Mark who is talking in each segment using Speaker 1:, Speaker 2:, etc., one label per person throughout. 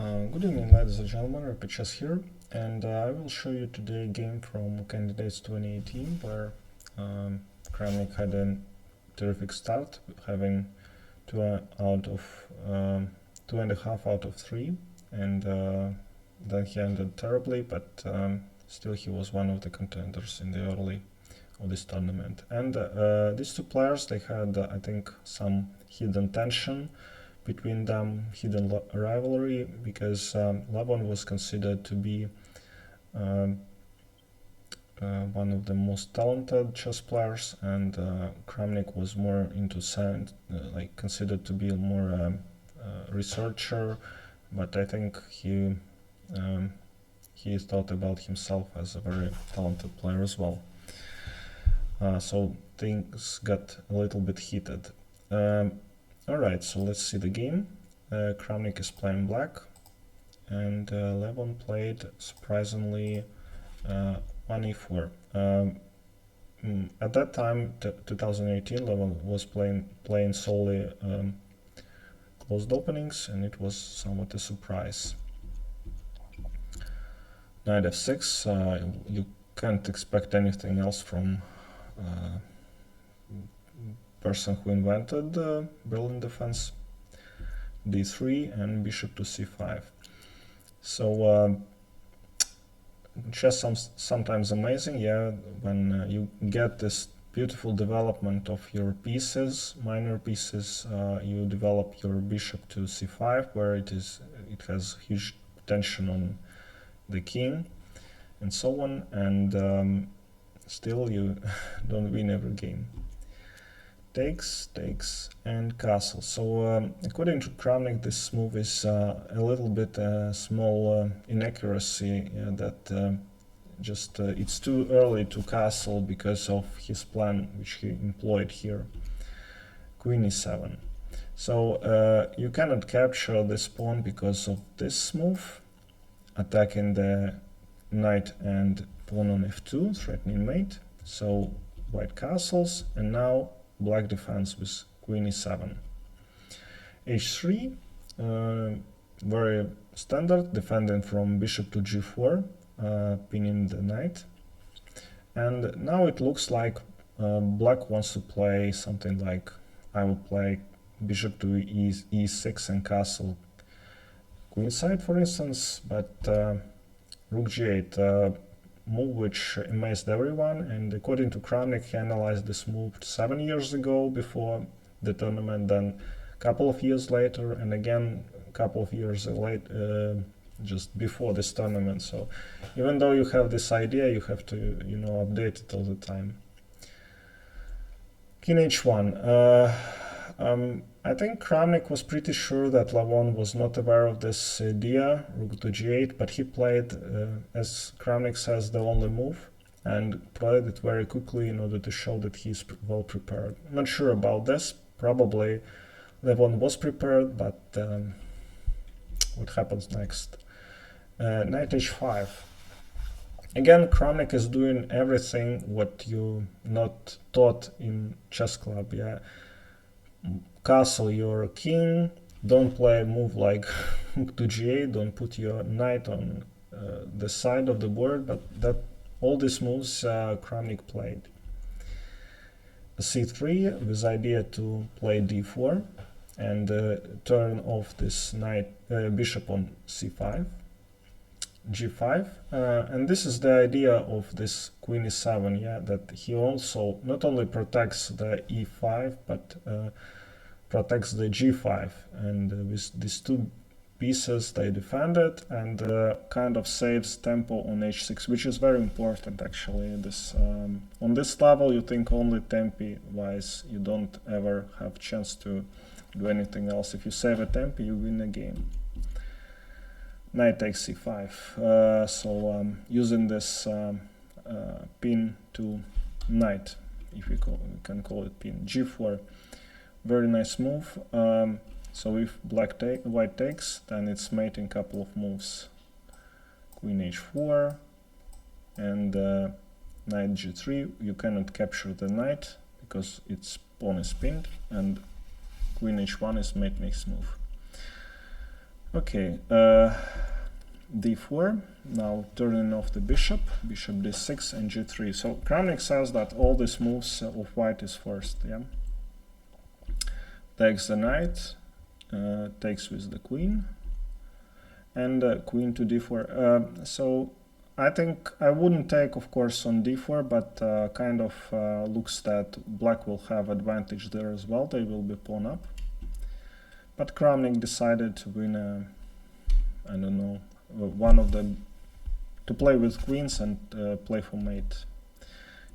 Speaker 1: Good evening, ladies and gentlemen, Rapid Chess here, and I will show you today a game from Candidates 2018 where Kramnik had a terrific start, having 2.5 out of 3, and then he ended terribly, but still he was one of the contenders in the early of this tournament. And these two players, they had, I think, some hidden tension between them, hidden rivalry, because Levon was considered to be one of the most talented chess players, and Kramnik was more into science, like considered to be more researcher, but I think he thought about himself as a very talented player as well. So things got a little bit heated. Alright, so let's see the game. Kramnik is playing black, and Levon played, surprisingly, 1e4. At that time, 2018, Levon was playing solely closed openings, and it was somewhat a surprise. Knight f6, you can't expect anything else from person who invented Berlin defense. d3 and bishop to c5. So chess sometimes amazing, yeah, when you get this beautiful development of your pieces, minor pieces, you develop your bishop to c5, where it has huge tension on the king and so on, and still you don't win every game. Takes, and castle. So according to Kramnik, this move is a little bit small inaccuracy, that just it's too early to castle because of his plan which he employed here. Queen e7. So you cannot capture this pawn because of this move, attacking the knight and pawn on f2, threatening mate. So white castles, and now black defense with queen e7. h3, very standard, defending from bishop to g4, pinning the knight. And now it looks like black wants to play something like, I will play bishop to e6 and castle queenside, for instance, but rook g8, move which amazed everyone, and according to Kramnik, he analyzed this move 7 years ago before the tournament, then a couple of years later, and again a couple of years later, just before this tournament. So even though you have this idea, you have to, update it all the time. King h1. I think Kramnik was pretty sure that Levon was not aware of this idea, rook to g8, but he played, as Kramnik says, the only move, and played it very quickly in order to show that he's well prepared. I'm not sure about this, probably Levon was prepared, but what happens next? Knight h5. Again, Kramnik is doing everything what you not taught in chess club, yeah. Castle your king, don't play a move like rook to g8, don't put your knight on the side of the board, but all these moves Kramnik played. c3 with idea to play d4 and turn off this knight bishop on c5, g5, and this is the idea of this queen e7, yeah, that he also not only protects the e5 but protects the g5, and with these two pieces they defend it and kind of saves tempo on h6, which is very important actually. This on this level you think only tempi wise, you don't ever have chance to do anything else. If you save a tempi, you win the game. Knight takes c5, so using this pin to knight, if we can call it pin, g4. Very nice move. So if white takes, then it's mating a couple of moves. Queen h4 and knight g3. You cannot capture the knight because its pawn is pinned, and queen h1 is mate next move. Okay, d4, now turning off the bishop d6 and g3. So Kramnik says that all these moves of white is first, yeah. Takes the knight, takes with the queen, and queen to d4. So I think I wouldn't take, of course, on d4, but kind of looks that black will have advantage there as well. They will be pawn up. But Kramnik decided to win I don't know, one of them, to play with queens and play for mate.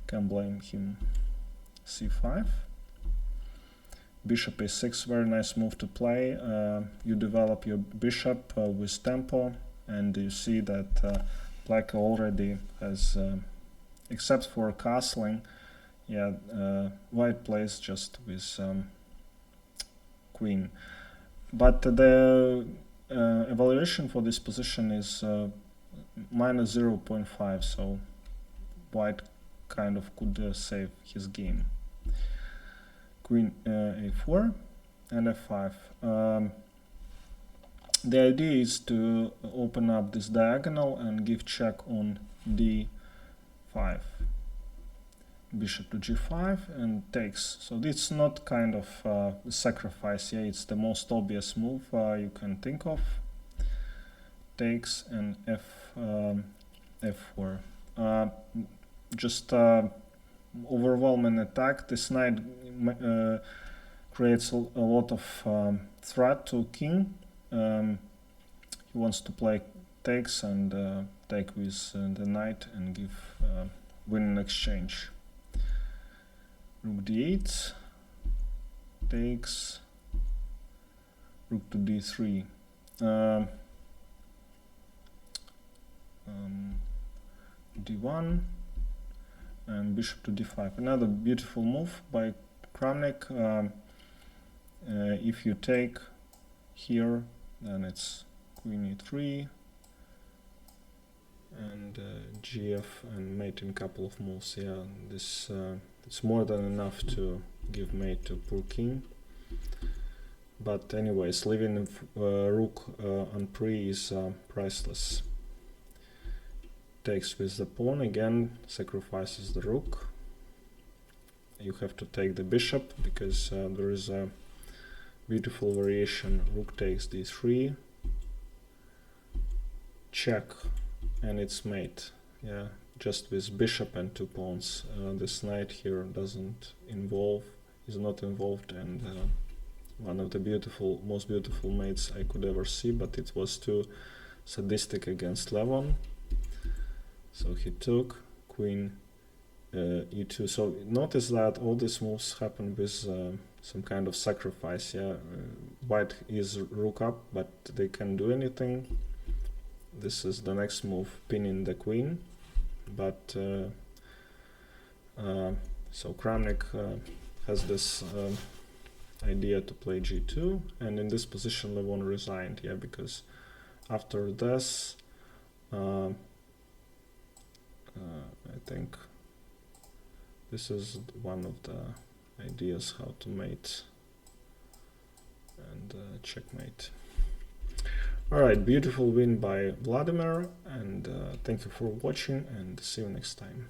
Speaker 1: Can't blame him. c5. Bishop a6, very nice move to play. You develop your bishop with tempo, and you see that black already has, except for castling, yeah, white plays just with queen. But the evaluation for this position is minus 0.5, so white kind of could save his game. Queen a4 and f5. The idea is to open up this diagonal and give check on d5. Bishop to g5 and takes. So it's not kind of sacrifice, yeah, it's the most obvious move you can think of. Takes and f4. Just overwhelming attack. This knight creates a lot of threat to king. He wants to play takes and take with the knight and give win in exchange. Rook d8, takes, rook to d3, d1, and bishop to d5. Another beautiful move by Kramnik. If you take here, then it's queen e3 and gf and mate in couple of moves. Yeah, this it's more than enough to give mate to poor king. But anyways, leaving rook on pre is priceless. Takes with the pawn, again sacrifices the rook. You have to take the bishop because there is a beautiful variation. Rook takes d3, check, and it's mate. Yeah, just with bishop and two pawns. This knight here doesn't involve, is not involved, and one of the most beautiful mates I could ever see, but it was too sadistic against Levon. So he took queen e2. So notice that all these moves happen with some kind of sacrifice. Yeah, white is rook up, but they can't do anything. This is the next move, pinning the queen. But so Kramnik has this idea to play g2, and in this position Levon resigned. Yeah, because after this, I think this is one of the ideas how to mate and checkmate. Alright, beautiful win by Vladimir, and thank you for watching, and see you next time.